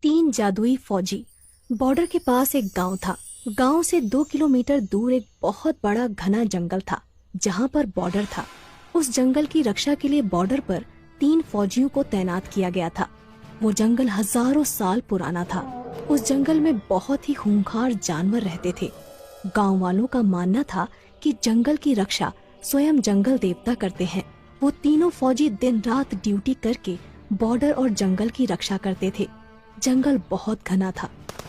तीन जादुई फौजी। बॉर्डर के पास एक गांव था। गांव से 2 किलोमीटर दूर एक बहुत बड़ा घना जंगल था जहां पर बॉर्डर था। उस जंगल की रक्षा के लिए बॉर्डर पर 3 फौजियों को तैनात किया गया था। वो जंगल हजारों साल पुराना था। उस जंगल में बहुत ही खूंखार जानवर रहते थे। गांव वालों का मानना था कि जंगल की रक्षा स्वयं जंगल देवता करते हैं। वो तीनों फौजी दिन रात ड्यूटी करके बॉर्डर और जंगल की रक्षा करते थे। जंगल बहुत घना था,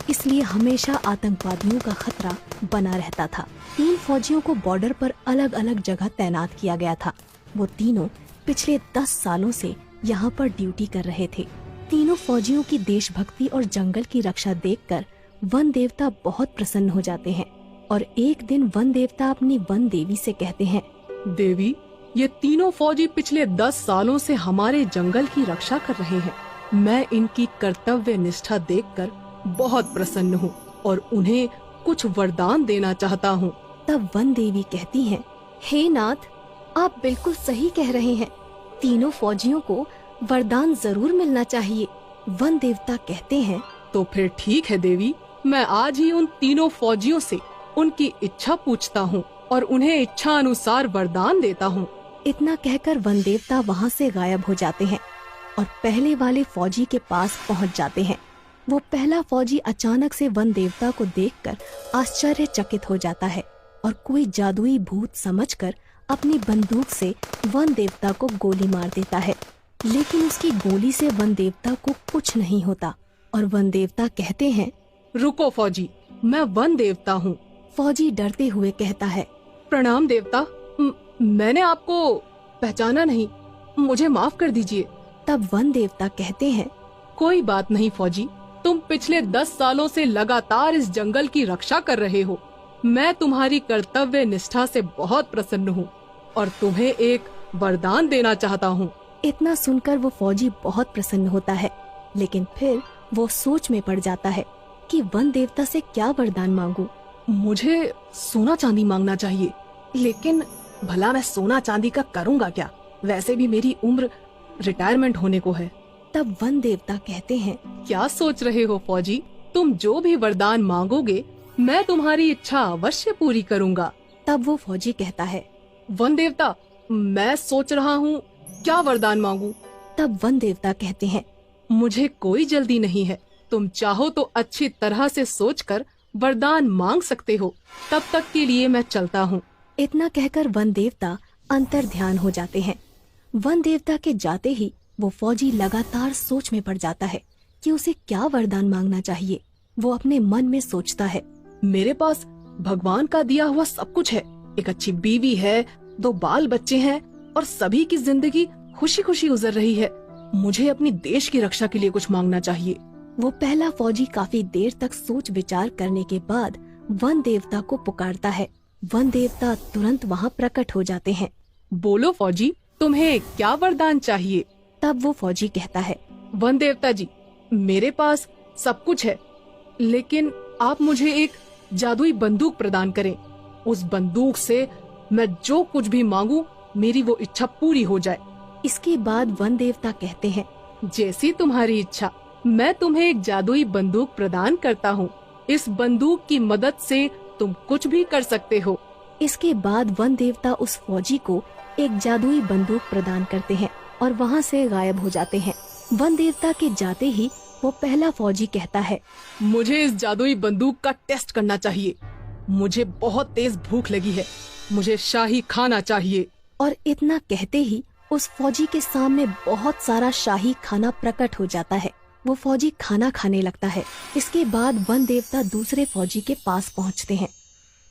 इसलिए हमेशा आतंकवादियों का खतरा बना रहता था। 3 फौजियों को बॉर्डर पर अलग अलग जगह तैनात किया गया था। वो तीनों पिछले 10 सालों से यहाँ पर ड्यूटी कर रहे थे। तीनों फौजियों की देशभक्ति और जंगल की रक्षा देखकर वन देवता बहुत प्रसन्न हो जाते हैं और एक दिन वन देवता अपनी वन देवी से कहते हैं, देवी, ये तीनों फौजी पिछले 10 सालों से हमारे जंगल की रक्षा कर रहे हैं। मैं इनकी कर्तव्य निष्ठा देखकर बहुत प्रसन्न हूँ और उन्हें कुछ वरदान देना चाहता हूँ। तब वन देवी कहती हैं, हे नाथ, आप बिल्कुल सही कह रहे हैं। तीनों फौजियों को वरदान जरूर मिलना चाहिए। वन देवता कहते हैं, तो फिर ठीक है देवी, मैं आज ही उन तीनों फौजियों से उनकी इच्छा पूछता हूँ और उन्हें इच्छा अनुसार वरदान देता हूँ। इतना कहकर वन देवता वहाँ से गायब हो जाते हैं और पहले वाले फौजी के पास पहुँच जाते हैं। वो पहला फौजी अचानक से वन देवता को देखकर आश्चर्यचकित हो जाता है और कोई जादुई भूत समझकर अपनी बंदूक से वन देवता को गोली मार देता है। लेकिन उसकी गोली से वन देवता को कुछ नहीं होता और वन देवता कहते हैं, रुको फौजी, मैं वन देवता हूँ। फौजी डरते हुए कहता है, प्रणाम देवता, मैंने आपको पहचाना नहीं, मुझे माफ कर दीजिए। तब वन देवता कहते हैं, कोई बात नहीं फौजी, तुम पिछले 10 सालों से लगातार इस जंगल की रक्षा कर रहे हो। मैं तुम्हारी कर्तव्य निष्ठा से बहुत प्रसन्न हूँ और तुम्हें एक वरदान देना चाहता हूँ। इतना सुनकर वो फौजी बहुत प्रसन्न होता है, लेकिन फिर वो सोच में पड़ जाता है कि वन देवता से क्या वरदान मांगूं। मुझे सोना चांदी मांगना चाहिए, लेकिन भला मैं सोना चांदी का करूँगा क्या? वैसे भी मेरी उम्र रिटायरमेंट होने को है। तब वन देवता कहते हैं, क्या सोच रहे हो फौजी? तुम जो भी वरदान मांगोगे मैं तुम्हारी इच्छा अवश्य पूरी करूँगा। तब वो फौजी कहता है, वन देवता, मैं सोच रहा हूँ क्या वरदान मांगूं। तब वन देवता कहते हैं, मुझे कोई जल्दी नहीं है, तुम चाहो तो अच्छी तरह से सोचकर वरदान मांग सकते हो, तब तक के लिए मैं चलता हूँ। इतना कहकर वन देवता अंतर ध्यान हो जाते हैं। वन देवता के जाते ही वो फौजी लगातार सोच में पड़ जाता है कि उसे क्या वरदान मांगना चाहिए। वो अपने मन में सोचता है, मेरे पास भगवान का दिया हुआ सब कुछ है, एक अच्छी बीवी है, 2 बाल बच्चे हैं और सभी की जिंदगी खुशी खुशी गुजर रही है। मुझे अपनी देश की रक्षा के लिए कुछ मांगना चाहिए। वो पहला फौजी काफी देर तक सोच विचार करने के बाद वन देवता को पुकारता है। वन देवता तुरंत वहाँ प्रकट हो जाते हैं। बोलो फौजी, तुम्हें क्या वरदान चाहिए? तब वो फौजी कहता है, वन देवता जी, मेरे पास सब कुछ है, लेकिन आप मुझे एक जादुई बंदूक प्रदान करें। उस बंदूक से मैं जो कुछ भी मांगूं मेरी वो इच्छा पूरी हो जाए। इसके बाद वन देवता कहते हैं, जैसी तुम्हारी इच्छा, मैं तुम्हें एक जादुई बंदूक प्रदान करता हूँ। इस बंदूक की मदद से तुम कुछ भी कर सकते हो। इसके बाद वन देवता उस फौजी को एक जादुई बंदूक प्रदान करते हैं और वहाँ से गायब हो जाते हैं। वन देवता के जाते ही वो पहला फौजी कहता है, मुझे इस जादुई बंदूक का टेस्ट करना चाहिए। मुझे बहुत तेज भूख लगी है, मुझे शाही खाना चाहिए। और इतना कहते ही उस फौजी के सामने बहुत सारा शाही खाना प्रकट हो जाता है। वो फौजी खाना खाने लगता है। इसके बाद वन देवता दूसरे फौजी के पास पहुंचते हैं।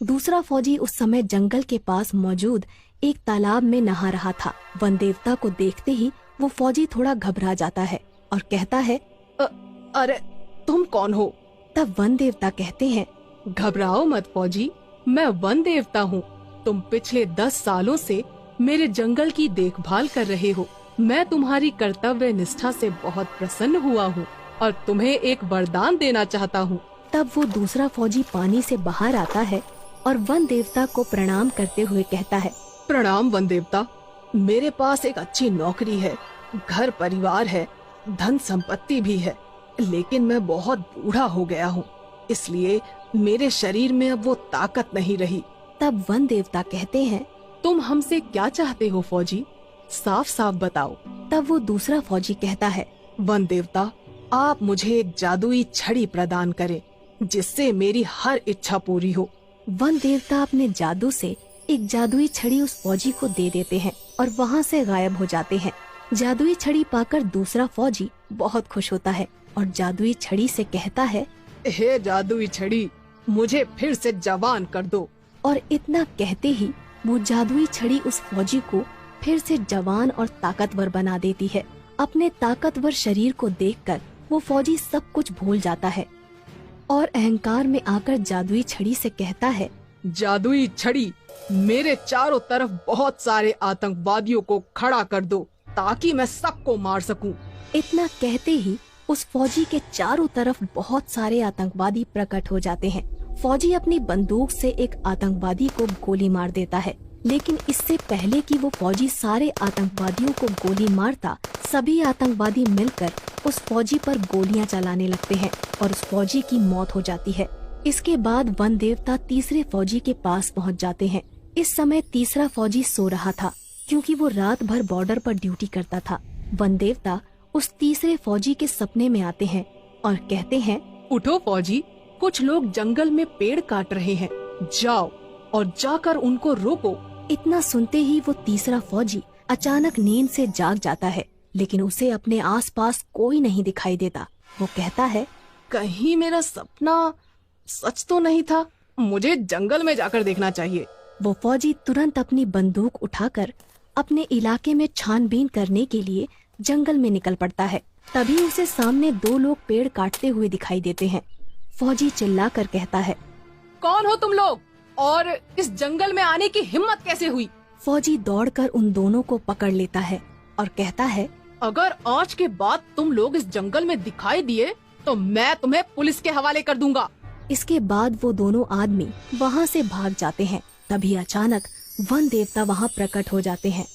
दूसरा फौजी उस समय जंगल के पास मौजूद एक तालाब में नहा रहा था। वन देवता को देखते ही वो फौजी थोड़ा घबरा जाता है और कहता है, अरे तुम कौन हो? तब वन देवता कहते हैं, घबराओ मत फौजी, मैं वन देवता हूँ। तुम पिछले 10 सालों से मेरे जंगल की देखभाल कर रहे हो। मैं तुम्हारी कर्तव्य निष्ठा से बहुत प्रसन्न हुआ हूँ और तुम्हें एक वरदान देना चाहता हूँ। तब वो दूसरा फौजी पानी से बाहर आता है और वन देवता को प्रणाम करते हुए कहता है, प्रणाम वन देवता, मेरे पास एक अच्छी नौकरी है, घर परिवार है, धन संपत्ति भी है। लेकिन मैं बहुत बूढ़ा हो गया हूँ, इसलिए मेरे शरीर में अब वो ताकत नहीं रही। तब वन देवता कहते हैं, तुम हमसे क्या चाहते हो फौजी? साफ साफ बताओ। तब वो दूसरा फौजी कहता है, वन देवता, आप मुझे एक जादुई छड़ी प्रदान करें जिससे मेरी हर इच्छा पूरी हो। वन देवता अपने जादू से एक जादुई छड़ी उस फौजी को दे देते हैं और वहाँ से गायब हो जाते हैं। जादुई छड़ी पाकर दूसरा फौजी बहुत खुश होता है और जादुई छड़ी से कहता है, हे जादुई छड़ी, मुझे फिर से जवान कर दो। और इतना कहते ही वो जादुई छड़ी उस फौजी को फिर से जवान और ताकतवर बना देती है। अपने ताकतवर शरीर को देखकर वो फौजी सब कुछ भूल जाता है और अहंकार में आकर जादुई छड़ी से कहता है, जादुई छड़ी, मेरे चारों तरफ बहुत सारे आतंकवादियों को खड़ा कर दो ताकि मैं सबको मार सकूं। इतना कहते ही उस फौजी के चारों तरफ बहुत सारे आतंकवादी प्रकट हो जाते हैं। फौजी अपनी बंदूक से एक आतंकवादी को गोली मार देता है, लेकिन इससे पहले कि वो फौजी सारे आतंकवादियों को गोली मारता, सभी आतंकवादी मिलकर उस फौजी पर गोलियां चलाने लगते हैं और उस फौजी की मौत हो जाती है। इसके बाद वन देवता तीसरे फौजी के पास पहुंच जाते हैं। इस समय तीसरा फौजी सो रहा था क्योंकि वो रात भर बॉर्डर पर ड्यूटी करता था। वन देवता उस तीसरे फौजी के सपने में आते हैं और कहते हैं, उठो फौजी, कुछ लोग जंगल में पेड़ काट रहे हैं, जाओ और जाकर उनको रोको। इतना सुनते ही वो तीसरा फौजी अचानक नींद से जाग जाता है, लेकिन उसे अपने आसपास कोई नहीं दिखाई देता। वो कहता है, कहीं मेरा सपना सच तो नहीं था, मुझे जंगल में जाकर देखना चाहिए। वो फौजी तुरंत अपनी बंदूक उठाकर अपने इलाके में छानबीन करने के लिए जंगल में निकल पड़ता है। तभी उसे सामने दो लोग पेड़ काटते हुए दिखाई देते हैं। फौजी चिल्लाकर कहता है, कौन हो तुम लोग और इस जंगल में आने की हिम्मत कैसे हुई? फौजी दौड़कर उन दोनों को पकड़ लेता है और कहता है, अगर आज के बाद तुम लोग इस जंगल में दिखाई दिए तो मैं तुम्हें पुलिस के हवाले कर दूंगा। इसके बाद वो दोनों आदमी वहाँ से भाग जाते हैं। तभी अचानक वन देवता वहाँ प्रकट हो जाते हैं।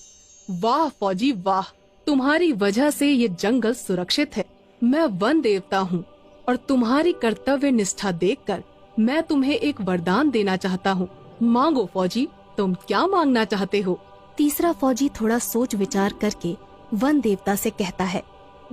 वाह फौजी वाह, तुम्हारी वजह से ये जंगल सुरक्षित है। मैं वन देवता हूँ और तुम्हारी कर्तव्य निष्ठा देखकर मैं तुम्हें एक वरदान देना चाहता हूँ। मांगो फौजी, तुम क्या मांगना चाहते हो? तीसरा फौजी थोड़ा सोच विचार करके वन देवता से कहता है,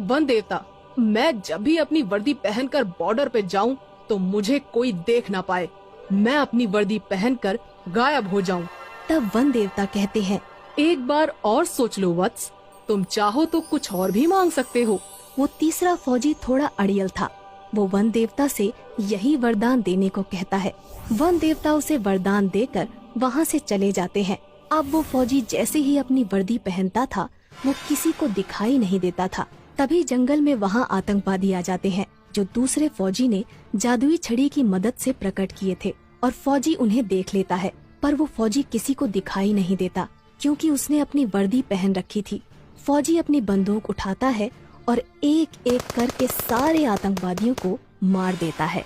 वन देवता, मैं जब भी अपनी वर्दी पहनकर बॉर्डर पे जाऊँ तो मुझे कोई देख ना पाए। मैं अपनी वर्दी पहनकर गायब हो जाऊं। तब वन देवता कहते हैं, एक बार और सोच लो वत्स, तुम चाहो तो कुछ और भी मांग सकते हो। वो तीसरा फौजी थोड़ा अड़ियल था। वो वन देवता से यही वरदान देने को कहता है। वन देवता उसे वरदान देकर वहाँ से चले जाते हैं। अब वो फौजी जैसे ही अपनी वर्दी पहनता था, वो किसी को दिखाई नहीं देता था। तभी जंगल में वहाँ आतंकवादी आ जाते हैं, जो दूसरे फौजी ने जादुई छड़ी की मदद से प्रकट किए थे, और फौजी उन्हें देख लेता है। पर वो फौजी किसी को दिखाई नहीं देता क्योंकि उसने अपनी वर्दी पहन रखी थी। फौजी अपनी बंदूक उठाता है और एक एक करके सारे आतंकवादियों को मार देता है।